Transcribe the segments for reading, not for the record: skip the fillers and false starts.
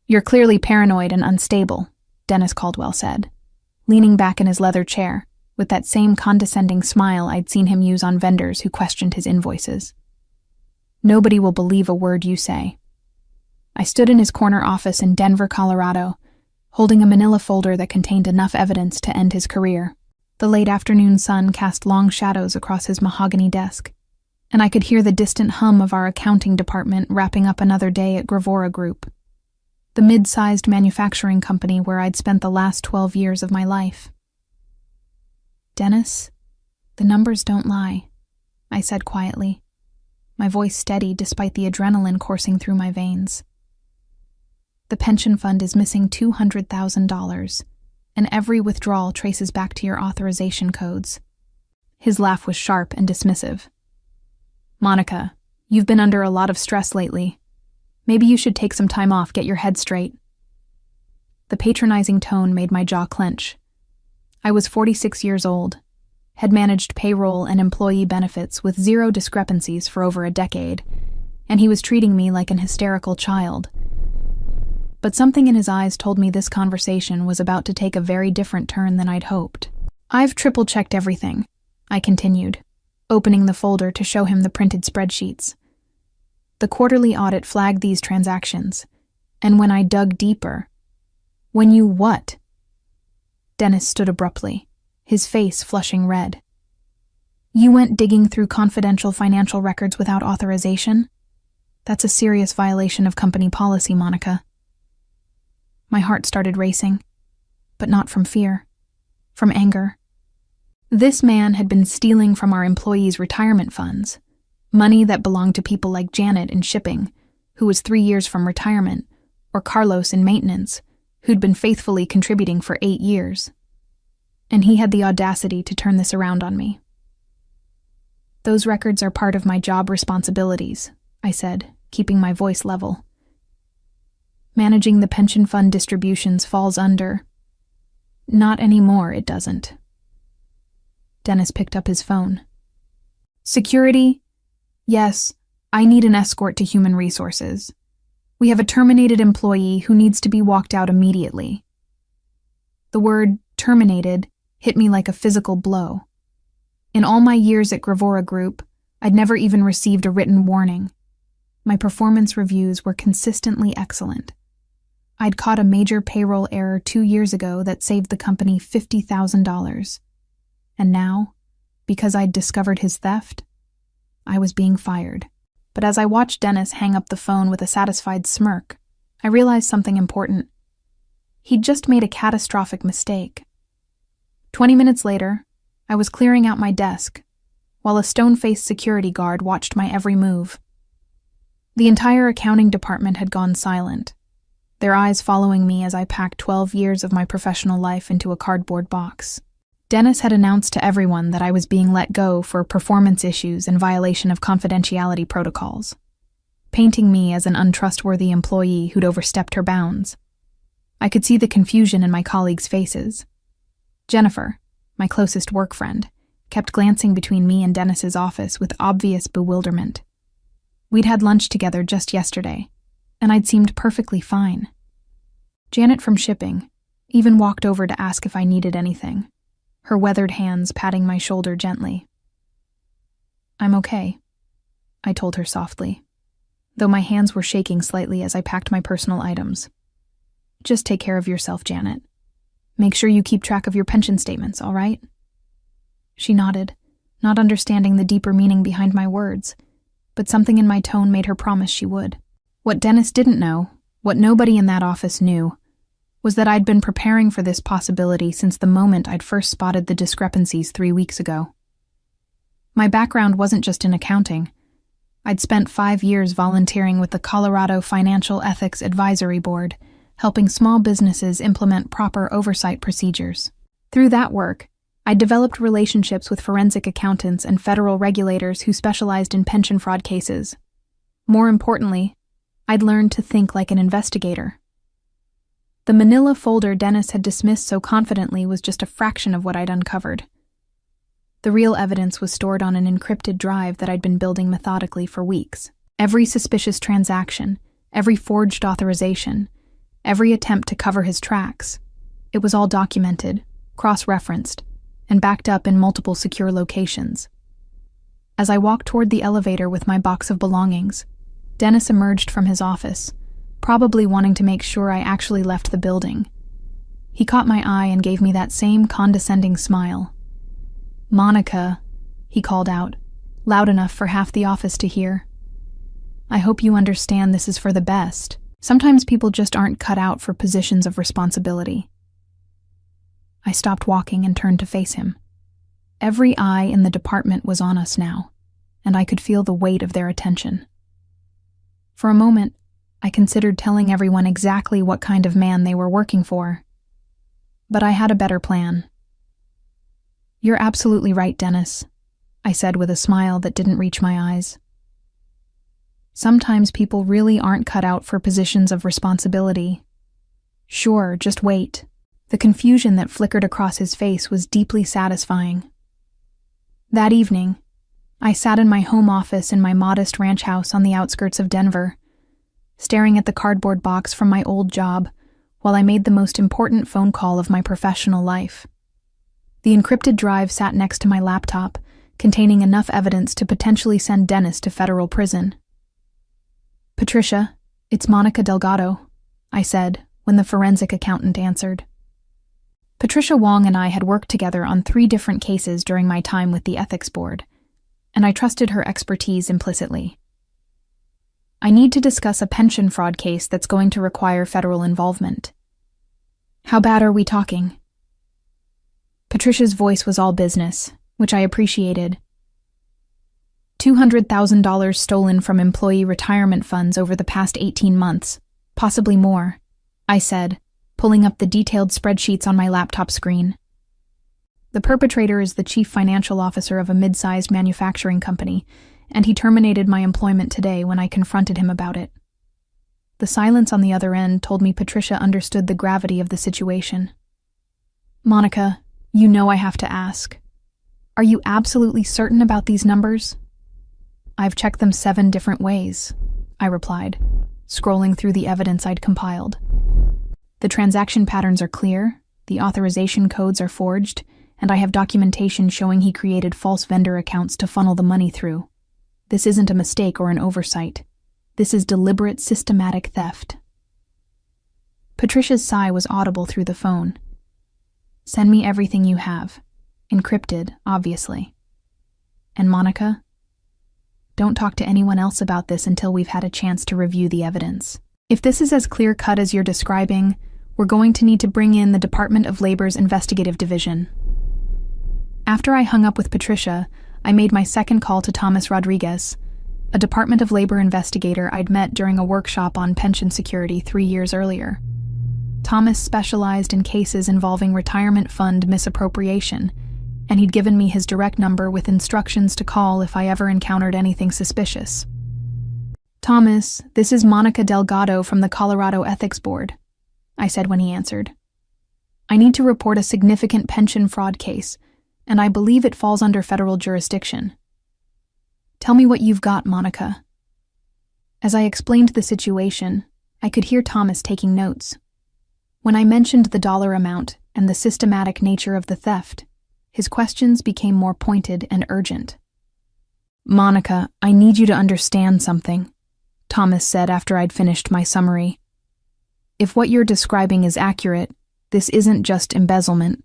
"You're clearly paranoid and unstable," Dennis Caldwell said, leaning back in his leather chair, with that same condescending smile I'd seen him use on vendors who questioned his invoices. "Nobody will believe a word you say." I stood in his corner office in Denver, Colorado, holding a manila folder that contained enough evidence to end his career. The late afternoon sun cast long shadows across his mahogany desk, and I could hear the distant hum of our accounting department wrapping up another day at Gravora Group, the mid-sized manufacturing company where I'd spent the last 12 years of my life. "Dennis, the numbers don't lie," I said quietly, my voice steady despite the adrenaline coursing through my veins. "The pension fund is missing $200,000, and every withdrawal traces back to your authorization codes." His laugh was sharp and dismissive. "Monica, you've been under a lot of stress lately. Maybe you should take some time off, get your head straight." The patronizing tone made my jaw clench. I was 46 years old, had managed payroll and employee benefits with zero discrepancies for over a decade, and he was treating me like an hysterical child. But something in his eyes told me this conversation was about to take a very different turn than I'd hoped. "I've triple-checked everything," I continued, opening the folder to show him the printed spreadsheets. The quarterly audit flagged these transactions, and when I dug deeper— "When you what?" Dennis stood abruptly, his face flushing red. "You went digging through confidential financial records without authorization? That's a serious violation of company policy, Monica." My heart started racing, but not from fear, from anger. This man had been stealing from our employees' retirement funds, money that belonged to people like Janet in shipping, who was 3 years from retirement, or Carlos in maintenance, who'd been faithfully contributing for 8 years. And he had the audacity to turn this around on me. "Those records are part of my job responsibilities," I said, keeping my voice level. "Managing the pension fund distributions falls under—" "Not anymore, it doesn't." Dennis picked up his phone. "Security? Yes, I need an escort to human resources. We have a terminated employee who needs to be walked out immediately." The word "terminated" hit me like a physical blow. In all my years at Gravora Group, I'd never even received a written warning. My performance reviews were consistently excellent. I'd caught a major payroll error 2 years ago that saved the company $50,000. And now, because I'd discovered his theft, I was being fired. But as I watched Dennis hang up the phone with a satisfied smirk, I realized something important. He'd just made a catastrophic mistake. 20 minutes later, I was clearing out my desk, while a stone-faced security guard watched my every move. The entire accounting department had gone silent, their eyes following me as I packed 12 years of my professional life into a cardboard box. Dennis had announced to everyone that I was being let go for performance issues and violation of confidentiality protocols, painting me as an untrustworthy employee who'd overstepped her bounds. I could see the confusion in my colleagues' faces. Jennifer, my closest work friend, kept glancing between me and Dennis's office with obvious bewilderment. We'd had lunch together just yesterday, and I'd seemed perfectly fine. Janet from shipping even walked over to ask if I needed anything, her weathered hands patting my shoulder gently. "I'm okay," I told her softly, though my hands were shaking slightly as I packed my personal items. "Just take care of yourself, Janet. Make sure you keep track of your pension statements, all right?" She nodded, not understanding the deeper meaning behind my words, but something in my tone made her promise she would. What Dennis didn't know, what nobody in that office knew, was that I'd been preparing for this possibility since the moment I'd first spotted the discrepancies 3 weeks ago. My background wasn't just in accounting. I'd spent 5 years volunteering with the Colorado Financial Ethics Advisory Board, helping small businesses implement proper oversight procedures. Through that work, I developed relationships with forensic accountants and federal regulators who specialized in pension fraud cases. More importantly, I'd learned to think like an investigator. The manila folder Dennis had dismissed so confidently was just a fraction of what I'd uncovered. The real evidence was stored on an encrypted drive that I'd been building methodically for weeks. Every suspicious transaction, every forged authorization, every attempt to cover his tracks. It was all documented, cross-referenced, and backed up in multiple secure locations. As I walked toward the elevator with my box of belongings, Dennis emerged from his office, probably wanting to make sure I actually left the building. He caught my eye and gave me that same condescending smile. "Monica," he called out, loud enough for half the office to hear. "I hope you understand this is for the best. Sometimes people just aren't cut out for positions of responsibility." I stopped walking and turned to face him. Every eye in the department was on us now, and I could feel the weight of their attention. For a moment, I considered telling everyone exactly what kind of man they were working for. But I had a better plan. "You're absolutely right, Dennis," I said with a smile that didn't reach my eyes. "Sometimes people really aren't cut out for positions of responsibility. Sure, just wait." The confusion that flickered across his face was deeply satisfying. That evening, I sat in my home office in my modest ranch house on the outskirts of Denver, staring at the cardboard box from my old job while I made the most important phone call of my professional life. The encrypted drive sat next to my laptop, containing enough evidence to potentially send Dennis to federal prison. "Patricia, it's Monica Delgado," I said when the forensic accountant answered. Patricia Wong and I had worked together on 3 different cases during my time with the Ethics Board, and I trusted her expertise implicitly. "I need to discuss a pension fraud case that's going to require federal involvement." "How bad are we talking?" Patricia's voice was all business, which I appreciated. $200,000 stolen from employee retirement funds over the past 18 months, possibly more, I said, pulling up the detailed spreadsheets on my laptop screen. "The perpetrator is the chief financial officer of a mid-sized manufacturing company, and he terminated my employment today when I confronted him about it." The silence on the other end told me Patricia understood the gravity of the situation. "Monica, you know I have to ask. Are you absolutely certain about these numbers?" "I've checked them 7 different ways," I replied, scrolling through the evidence I'd compiled. "The transaction patterns are clear, the authorization codes are forged, and I have documentation showing he created false vendor accounts to funnel the money through. This isn't a mistake or an oversight. This is deliberate, systematic theft." Patricia's sigh was audible through the phone. "Send me everything you have. Encrypted, obviously. And Monica, don't talk to anyone else about this until we've had a chance to review the evidence. If this is as clear-cut as you're describing, we're going to need to bring in the Department of Labor's Investigative Division." After I hung up with Patricia, I made my second call to Thomas Rodriguez, a Department of Labor investigator I'd met during a workshop on pension security 3 years earlier. Thomas specialized in cases involving retirement fund misappropriation, and he'd given me his direct number with instructions to call if I ever encountered anything suspicious. "Thomas, this is Monica Delgado from the Colorado Ethics Board," I said when he answered. "I need to report a significant pension fraud case, and I believe it falls under federal jurisdiction." "Tell me what you've got, Monica." As I explained the situation, I could hear Thomas taking notes. When I mentioned the dollar amount and the systematic nature of the theft, his questions became more pointed and urgent. "Monica, I need you to understand something," Thomas said after I'd finished my summary. "If what you're describing is accurate, this isn't just embezzlement.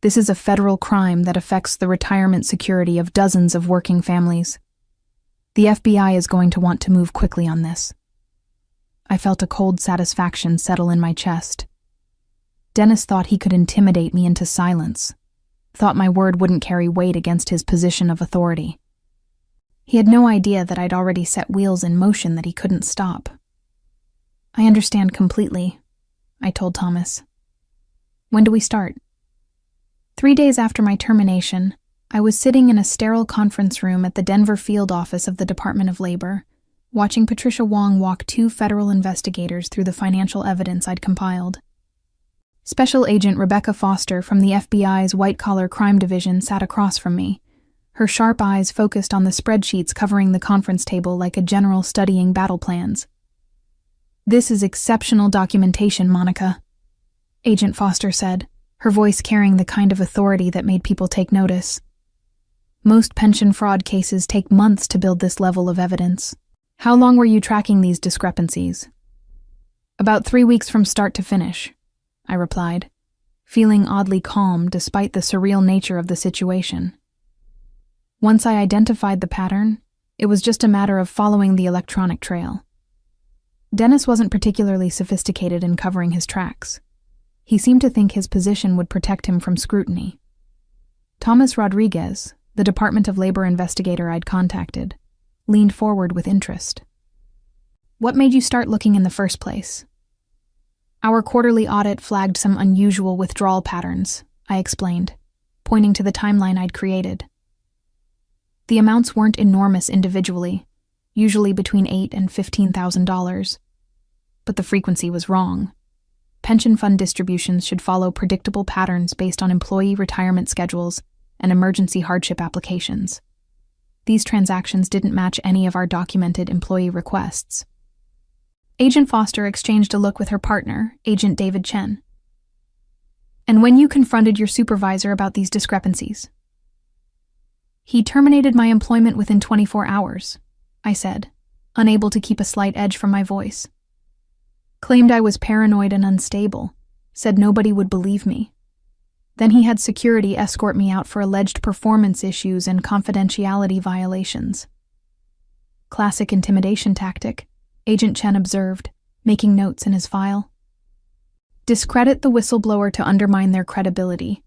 This is a federal crime that affects the retirement security of dozens of working families. The FBI is going to want to move quickly on this." I felt a cold satisfaction settle in my chest. Dennis thought he could intimidate me into silence, thought my word wouldn't carry weight against his position of authority. He had no idea that I'd already set wheels in motion that he couldn't stop. "I understand completely," I told Thomas. "When do we start?" 3 days after my termination, I was sitting in a sterile conference room at the Denver field office of the Department of Labor, watching Patricia Wong walk 2 federal investigators through the financial evidence I'd compiled. Special Agent Rebecca Foster from the FBI's White-Collar Crime Division sat across from me, her sharp eyes focused on the spreadsheets covering the conference table like a general studying battle plans. "This is exceptional documentation, Monica," Agent Foster said, her voice carrying the kind of authority that made people take notice. "Most pension fraud cases take months to build this level of evidence. How long were you tracking these discrepancies?" "About 3 weeks from start to finish," I replied, feeling oddly calm despite the surreal nature of the situation. Once I identified the pattern, it was just a matter of following the electronic trail. Dennis wasn't particularly sophisticated in covering his tracks. He seemed to think his position would protect him from scrutiny. Thomas Rodriguez, the Department of Labor investigator I'd contacted, leaned forward with interest. "What made you start looking in the first place?" "Our quarterly audit flagged some unusual withdrawal patterns," I explained, pointing to the timeline I'd created. The amounts weren't enormous individually, usually between $8,000 and $15,000, but the frequency was wrong. Pension fund distributions should follow predictable patterns based on employee retirement schedules and emergency hardship applications. These transactions didn't match any of our documented employee requests. Agent Foster exchanged a look with her partner, Agent David Chen. "And when you confronted your supervisor about these discrepancies?" "He terminated my employment within 24 hours, I said, unable to keep a slight edge from my voice. "Claimed I was paranoid and unstable, said nobody would believe me. Then he had security escort me out for alleged performance issues and confidentiality violations." "Classic intimidation tactic," Agent Chen observed, making notes in his file. "Discredit the whistleblower to undermine their credibility.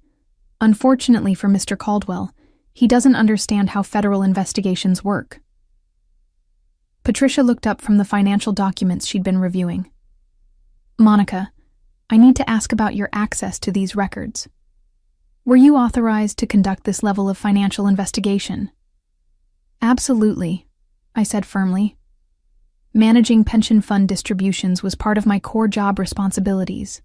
Unfortunately for Mr. Caldwell, he doesn't understand how federal investigations work." Patricia looked up from the financial documents she'd been reviewing. "Monica, I need to ask about your access to these records. Were you authorized to conduct this level of financial investigation?" "Absolutely," I said firmly. Managing pension fund distributions was part of my core job responsibilities.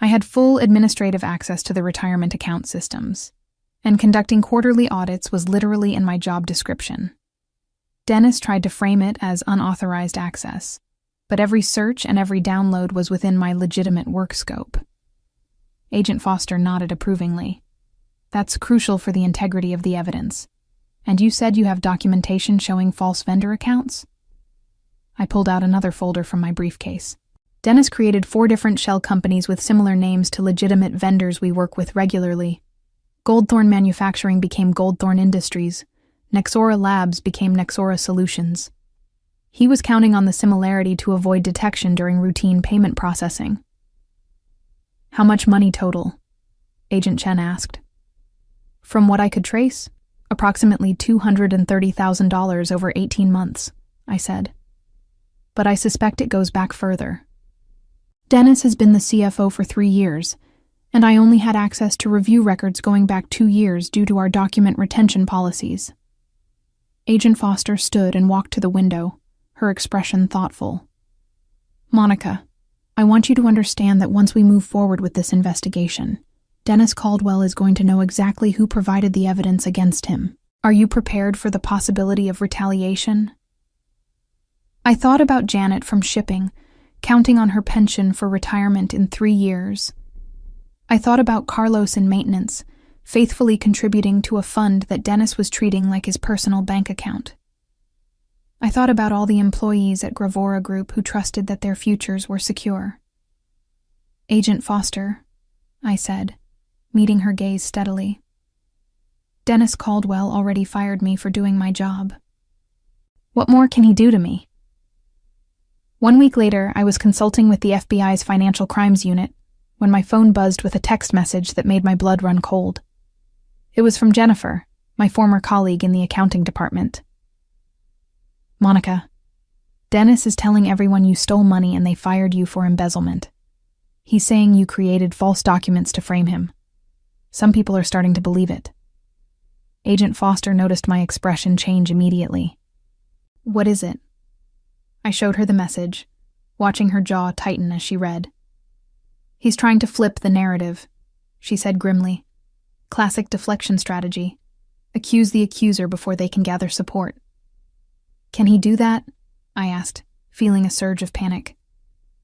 I had full administrative access to the retirement account systems, and conducting quarterly audits was literally in my job description. Dennis tried to frame it as unauthorized access, but every search and every download was within my legitimate work scope. Agent Foster nodded approvingly. "That's crucial for the integrity of the evidence. And you said you have documentation showing false vendor accounts?" I pulled out another folder from my briefcase. Dennis created 4 different shell companies with similar names to legitimate vendors we work with regularly. Goldthorn Manufacturing became Goldthorn Industries. Nexora Labs became Nexora Solutions. He was counting on the similarity to avoid detection during routine payment processing. "How much money total?" Agent Chen asked. "From what I could trace, approximately $230,000 over 18 months, I said. "But I suspect it goes back further. Dennis has been the CFO for 3 years, and I only had access to review records going back 2 years due to our document retention policies." Agent Foster stood and walked to the window, her expression thoughtful. "Monica, I want you to understand that once we move forward with this investigation, Dennis Caldwell is going to know exactly who provided the evidence against him. Are you prepared for the possibility of retaliation?" I thought about Janet from shipping, counting on her pension for retirement in 3 years. I thought about Carlos in maintenance, faithfully contributing to a fund that Dennis was treating like his personal bank account. I thought about all the employees at Gravora Group who trusted that their futures were secure. "Agent Foster," I said, meeting her gaze steadily. "Dennis Caldwell already fired me for doing my job. What more can he do to me?" 1 week later, I was consulting with the FBI's Financial Crimes Unit when my phone buzzed with a text message that made my blood run cold. It was from Jennifer, my former colleague in the accounting department. "Monica, Dennis is telling everyone you stole money and they fired you for embezzlement. He's saying you created false documents to frame him. Some people are starting to believe it." Agent Foster noticed my expression change immediately. "What is it?" I showed her the message, watching her jaw tighten as she read. "He's trying to flip the narrative," she said grimly. "Classic deflection strategy. Accuse the accuser before they can gather support." "Can he do that?" I asked, feeling a surge of panic.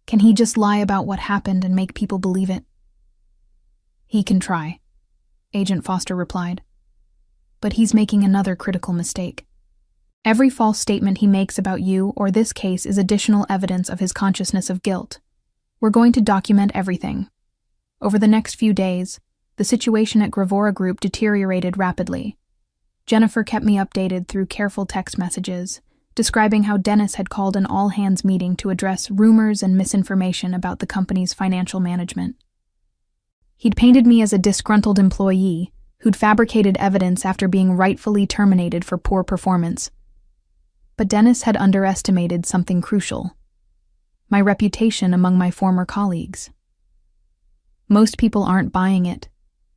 Can he just lie about what happened and make people believe it? He can try, Agent Foster replied. But he's making another critical mistake. Every false statement he makes about you or this case is additional evidence of his consciousness of guilt. We're going to document everything. Over the next few days, the situation at Gravora Group deteriorated rapidly. Jennifer kept me updated through careful text messages, describing how Dennis had called an all-hands meeting to address rumors and misinformation about the company's financial management. He'd painted me as a disgruntled employee who'd fabricated evidence after being rightfully terminated for poor performance. But Dennis had underestimated something crucial: my reputation among my former colleagues. Most people aren't buying it,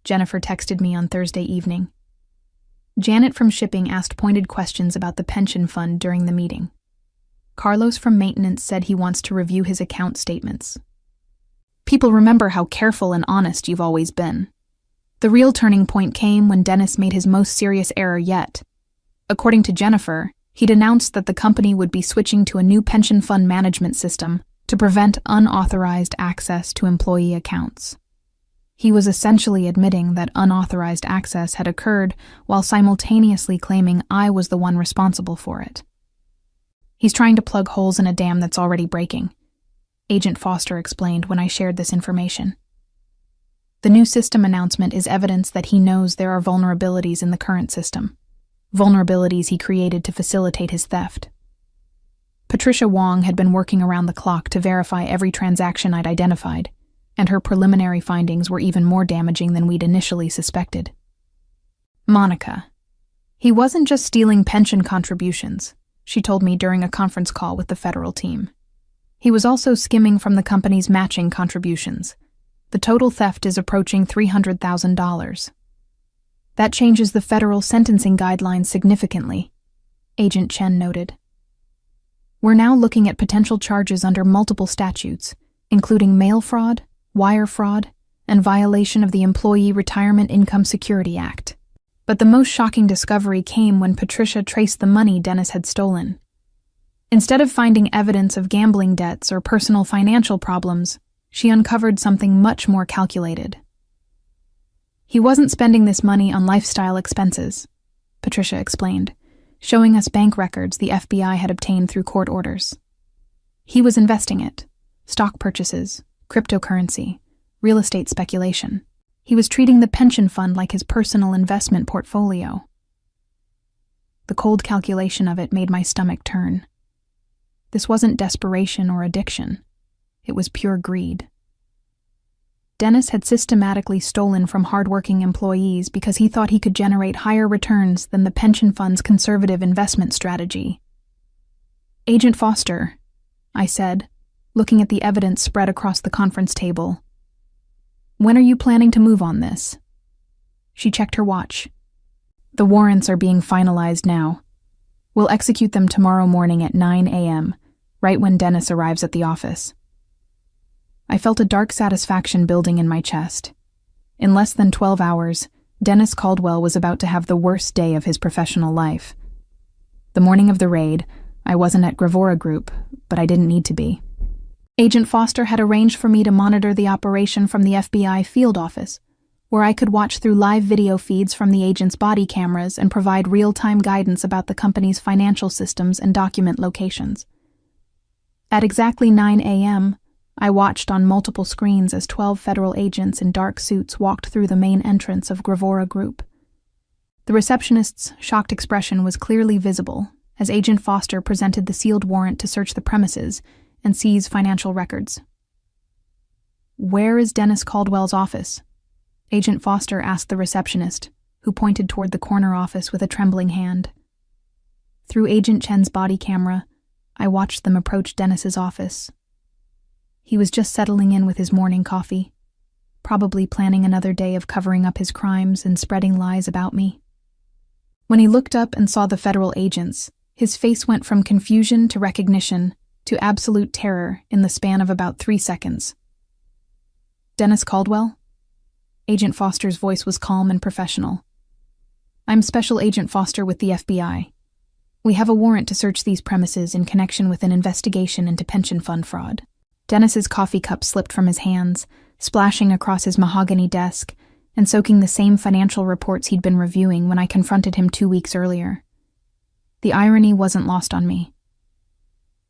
Jennifer texted me on Thursday evening. Janet from shipping asked pointed questions about the pension fund during the meeting. Carlos from maintenance said he wants to review his account statements. People remember how careful and honest you've always been. The real turning point came when Dennis made his most serious error yet. According to Jennifer, he'd announced that the company would be switching to a new pension fund management system to prevent unauthorized access to employee accounts. He was essentially admitting that unauthorized access had occurred while simultaneously claiming I was the one responsible for it. He's trying to plug holes in a dam that's already breaking, Agent Foster explained when I shared this information. The new system announcement is evidence that he knows there are vulnerabilities in the current system, vulnerabilities he created to facilitate his theft. Patricia Wong had been working around the clock to verify every transaction I'd identified, and her preliminary findings were even more damaging than we'd initially suspected. Monica. He wasn't just stealing pension contributions, she told me during a conference call with the federal team. He was also skimming from the company's matching contributions. The total theft is approaching $300,000. That changes the federal sentencing guidelines significantly, Agent Chen noted. We're now looking at potential charges under multiple statutes, including mail fraud, wire fraud, and violation of the Employee Retirement Income Security Act. But the most shocking discovery came when Patricia traced the money Dennis had stolen. Instead of finding evidence of gambling debts or personal financial problems, she uncovered something much more calculated. He wasn't spending this money on lifestyle expenses, Patricia explained, showing us bank records the FBI had obtained through court orders. He was investing it: stock purchases, cryptocurrency, real estate speculation. He was treating the pension fund like his personal investment portfolio. The cold calculation of it made my stomach turn. This wasn't desperation or addiction. It was pure greed. Dennis had systematically stolen from hardworking employees because he thought he could generate higher returns than the pension fund's conservative investment strategy. Agent Foster, I said, looking at the evidence spread across the conference table. When are you planning to move on this? She checked her watch. The warrants are being finalized now. We'll execute them tomorrow morning at 9 a.m., right when Dennis arrives at the office. I felt a dark satisfaction building in my chest. In less than 12 hours, Dennis Caldwell was about to have the worst day of his professional life. The morning of the raid, I wasn't at Gravora Group, but I didn't need to be. Agent Foster had arranged for me to monitor the operation from the FBI field office, where I could watch through live video feeds from the agent's body cameras and provide real-time guidance about the company's financial systems and document locations. At exactly 9 a.m., I watched on multiple screens as 12 federal agents in dark suits walked through the main entrance of Gravora Group. The receptionist's shocked expression was clearly visible as Agent Foster presented the sealed warrant to search the premises and seize financial records. "Where is Dennis Caldwell's office?" Agent Foster asked the receptionist, who pointed toward the corner office with a trembling hand. Through Agent Chen's body camera, I watched them approach Dennis's office. He was just settling in with his morning coffee, probably planning another day of covering up his crimes and spreading lies about me. When he looked up and saw the federal agents, his face went from confusion to recognition to absolute terror in the span of about 3 seconds. "Dennis Caldwell?" Agent Foster's voice was calm and professional. "I'm Special Agent Foster with the FBI. We have a warrant to search these premises in connection with an investigation into pension fund fraud." Dennis's coffee cup slipped from his hands, splashing across his mahogany desk and soaking the same financial reports he'd been reviewing when I confronted him 2 weeks earlier. The irony wasn't lost on me.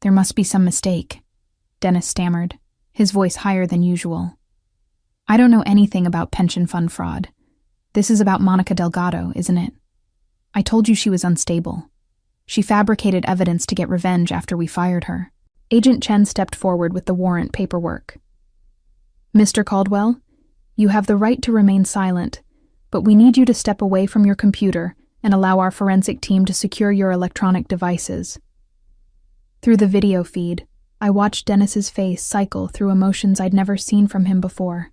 "There must be some mistake," Dennis stammered, his voice higher than usual. "I don't know anything about pension fund fraud. This is about Monica Delgado, isn't it? I told you she was unstable. She fabricated evidence to get revenge after we fired her." Agent Chen stepped forward with the warrant paperwork. "Mr. Caldwell, you have the right to remain silent, but we need you to step away from your computer and allow our forensic team to secure your electronic devices." Through the video feed, I watched Dennis's face cycle through emotions I'd never seen from him before.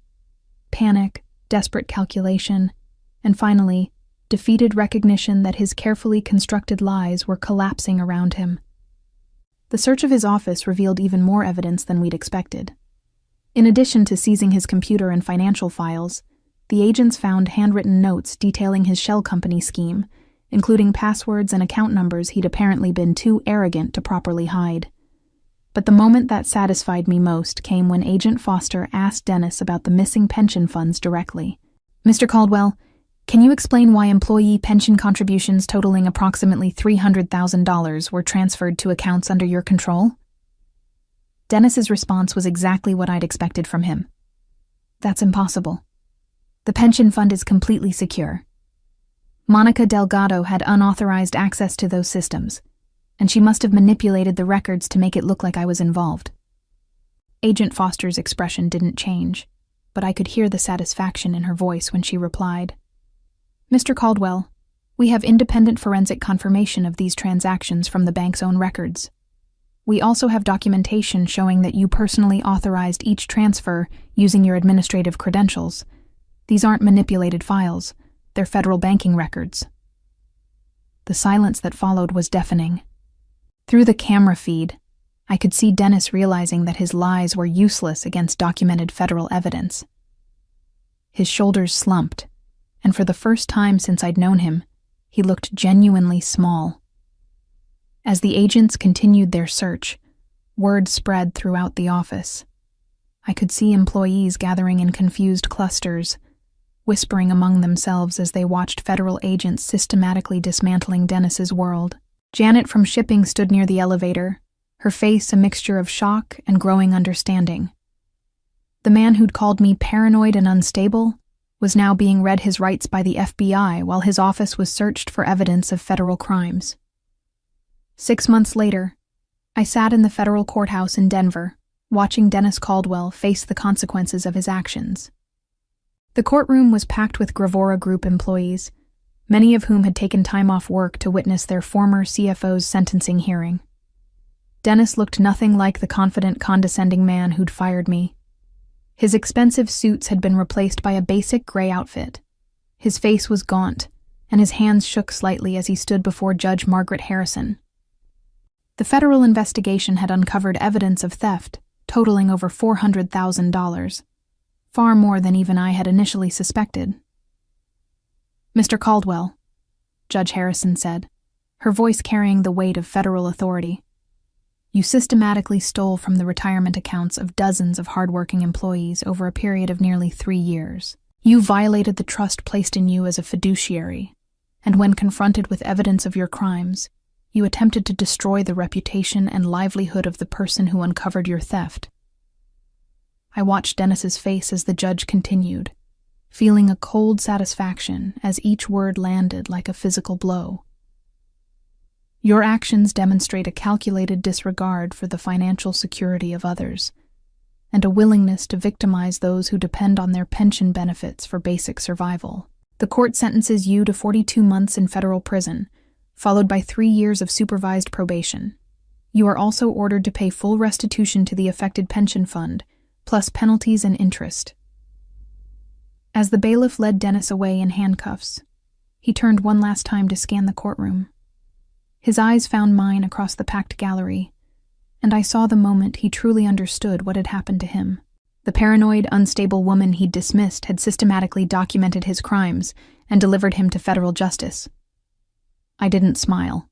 Panic, desperate calculation, and finally, defeated recognition that his carefully constructed lies were collapsing around him. The search of his office revealed even more evidence than we'd expected. In addition to seizing his computer and financial files, the agents found handwritten notes detailing his shell company scheme, including passwords and account numbers he'd apparently been too arrogant to properly hide. But the moment that satisfied me most came when Agent Foster asked Dennis about the missing pension funds directly. "Mr. Caldwell, can you explain why employee pension contributions totaling approximately $300,000 were transferred to accounts under your control?" Dennis's response was exactly what I'd expected from him. "That's impossible. The pension fund is completely secure. Monica Delgado had unauthorized access to those systems, and she must have manipulated the records to make it look like I was involved." Agent Foster's expression didn't change, but I could hear the satisfaction in her voice when she replied, "Mr. Caldwell, we have independent forensic confirmation of these transactions from the bank's own records. We also have documentation showing that you personally authorized each transfer using your administrative credentials. These aren't manipulated files, they're federal banking records." The silence that followed was deafening. Through the camera feed, I could see Dennis realizing that his lies were useless against documented federal evidence. His shoulders slumped, and for the first time since I'd known him, he looked genuinely small. As the agents continued their search, word spread throughout the office. I could see employees gathering in confused clusters, whispering among themselves as they watched federal agents systematically dismantling Dennis's world. Janet from shipping stood near the elevator, her face a mixture of shock and growing understanding. The man who'd called me paranoid and unstable was now being read his rights by the FBI while his office was searched for evidence of federal crimes. 6 months later, I sat in the federal courthouse in Denver, watching Dennis Caldwell face the consequences of his actions. The courtroom was packed with Gravora Group employees, many of whom had taken time off work to witness their former CFO's sentencing hearing. Dennis looked nothing like the confident, condescending man who'd fired me. His expensive suits had been replaced by a basic gray outfit. His face was gaunt, and his hands shook slightly as he stood before Judge Margaret Harrison. The federal investigation had uncovered evidence of theft, totaling over $400,000, far more than even I had initially suspected. "Mr. Caldwell," Judge Harrison said, her voice carrying the weight of federal authority, "you systematically stole from the retirement accounts of dozens of hardworking employees over a period of nearly 3 years. You violated the trust placed in you as a fiduciary, and when confronted with evidence of your crimes, you attempted to destroy the reputation and livelihood of the person who uncovered your theft." I watched Dennis's face as the judge continued, feeling a cold satisfaction as each word landed like a physical blow. "Your actions demonstrate a calculated disregard for the financial security of others, and a willingness to victimize those who depend on their pension benefits for basic survival. The court sentences you to 42 months in federal prison, followed by 3 years of supervised probation. You are also ordered to pay full restitution to the affected pension fund, plus penalties and interest." As the bailiff led Dennis away in handcuffs, he turned one last time to scan the courtroom. His eyes found mine across the packed gallery, and I saw the moment he truly understood what had happened to him. The paranoid, unstable woman he'd dismissed had systematically documented his crimes and delivered him to federal justice. I didn't smile.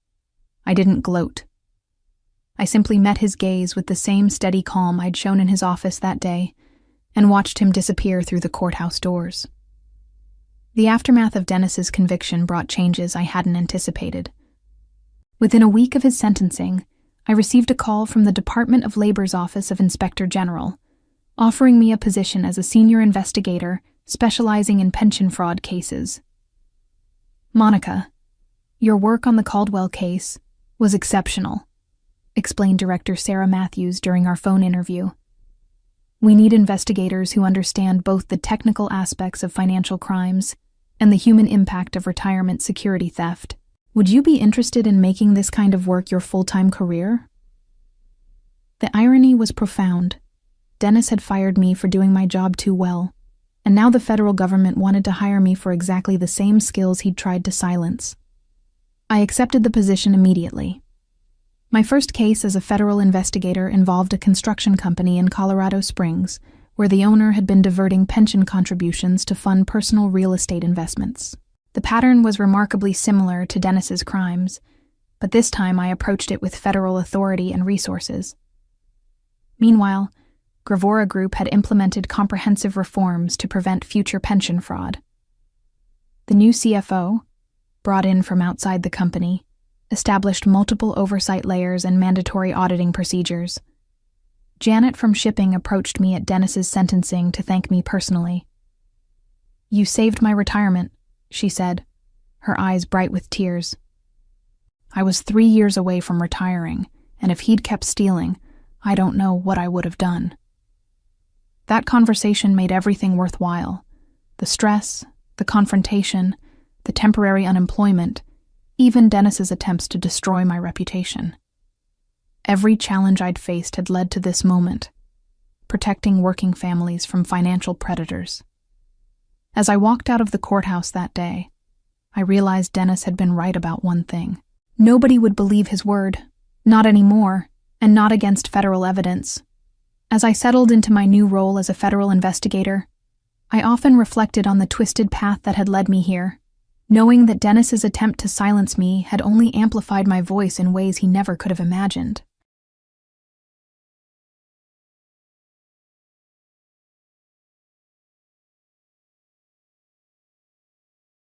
I didn't gloat. I simply met his gaze with the same steady calm I'd shown in his office that day and watched him disappear through the courthouse doors. The aftermath of Dennis's conviction brought changes I hadn't anticipated. Within a week of his sentencing, I received a call from the Department of Labor's Office of Inspector General, offering me a position as a senior investigator specializing in pension fraud cases. "Monica, your work on the Caldwell case was exceptional," explained Director Sarah Matthews during our phone interview. "We need investigators who understand both the technical aspects of financial crimes and the human impact of retirement security theft. Would you be interested in making this kind of work your full-time career?" The irony was profound. Dennis had fired me for doing my job too well, and now the federal government wanted to hire me for exactly the same skills he'd tried to silence. I accepted the position immediately. My first case as a federal investigator involved a construction company in Colorado Springs, where the owner had been diverting pension contributions to fund personal real estate investments. The pattern was remarkably similar to Dennis's crimes, but this time I approached it with federal authority and resources. Meanwhile, Gravora Group had implemented comprehensive reforms to prevent future pension fraud. The new CFO, brought in from outside the company, established multiple oversight layers and mandatory auditing procedures. Janet from shipping approached me at Dennis's sentencing to thank me personally. "You saved my retirement," she said, her eyes bright with tears. "I was 3 years away from retiring, and if he'd kept stealing, I don't know what I would have done." That conversation made everything worthwhile. The stress, the confrontation, the temporary unemployment, even Dennis's attempts to destroy my reputation. Every challenge I'd faced had led to this moment, protecting working families from financial predators. As I walked out of the courthouse that day, I realized Dennis had been right about one thing. Nobody would believe his word, not anymore, and not against federal evidence. As I settled into my new role as a federal investigator, I often reflected on the twisted path that had led me here, knowing that Dennis's attempt to silence me had only amplified my voice in ways he never could have imagined.